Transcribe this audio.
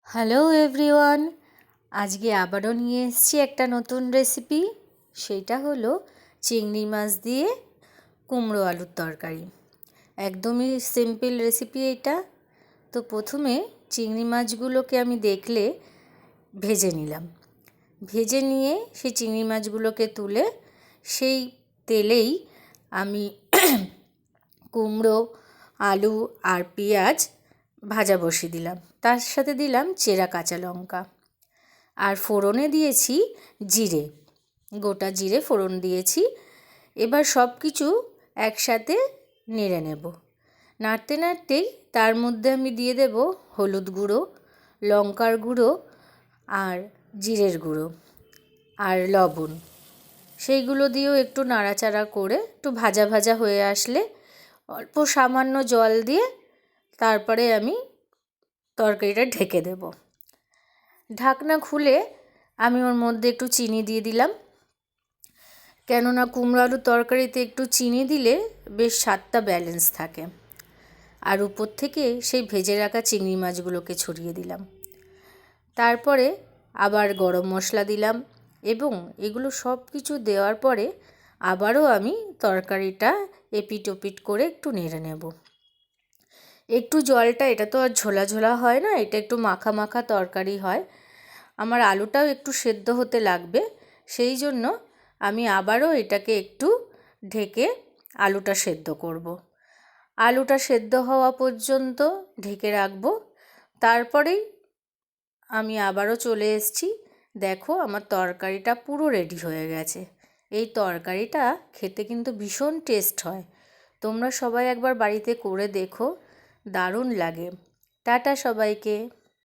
Hello everyone, আজকে আবারও নিয়ে এসেছি একটা নতুন রেসিপি। সেইটা হলো চিংড়ি মাছ দিয়ে কুমড়ো আলুর তরকারি। একদমই সিম্পল রেসিপি এটা। তো প্রথমে চিংড়ি মাছগুলোকে আমি ভেজে নিলাম। ভেজে নিয়ে সেই চিংড়ি মাছগুলোকে তুলে সেই তেলেই আমি কুমড়ো, আলু আর পেঁয়াজ ভাজা বসিয়ে দিলাম। তার সাথে দিলাম চেরা কাঁচা লঙ্কা আর ফোড়নে দিয়েছি জিরে, গোটা জিরে ফোড়ন দিয়েছি। এবার সব কিছু একসাথে নেড়ে নেব। নাড়তে নাড়তেই তার মধ্যে আমি দিয়ে দেব হলুদ গুঁড়ো, লঙ্কার গুঁড়ো আর জিরের গুঁড়ো আর লবণ। সেইগুলো দিয়েও একটু নাড়াচাড়া করে একটু ভাজা ভাজা হয়ে আসলে অল্প সামান্য জল দিয়ে তারপরে আমি তরকারিটা ঢেকে দেব। ঢাকনা খুলে আমি ওর মধ্যে একটু চিনি দিয়ে দিলাম, কেননা কুমড়ো আলুর তরকারিতে একটু চিনি দিলে বেশ স্বাদটা ব্যালেন্স থাকে। আর উপর থেকে সেই ভেজে রাখা চিংড়ি মাছগুলোকে ছড়িয়ে দিলাম। তারপরে আবার গরম মশলা দিলাম এবং এগুলো সব কিছু দেওয়ার পরে আবারও আমি তরকারিটা এপিট ওপিট করে একটু নেড়ে নেব। একটু জলটা, এটা তো আর ঝোলা ঝোলা হয় না, এটা একটু মাখা মাখা তরকারি হয়। আমার আলুটাও একটু সেদ্ধ হতে লাগবে, সেই জন্য আমি আবারও এটাকে একটু ঢেকে আলুটা সেদ্ধ করব। আলুটা সেদ্ধ হওয়া পর্যন্ত ঢেকে রাখবো। তারপরেই আমি আবারও চলে এসেছি। দেখো আমার তরকারিটা পুরো রেডি হয়ে গেছে। এই তরকারিটা খেতে কিন্তু ভীষণ টেস্ট হয়। তোমরা সবাই একবার বাড়িতে করে দেখো, দারুণ লাগে। টাটা সবাইকে।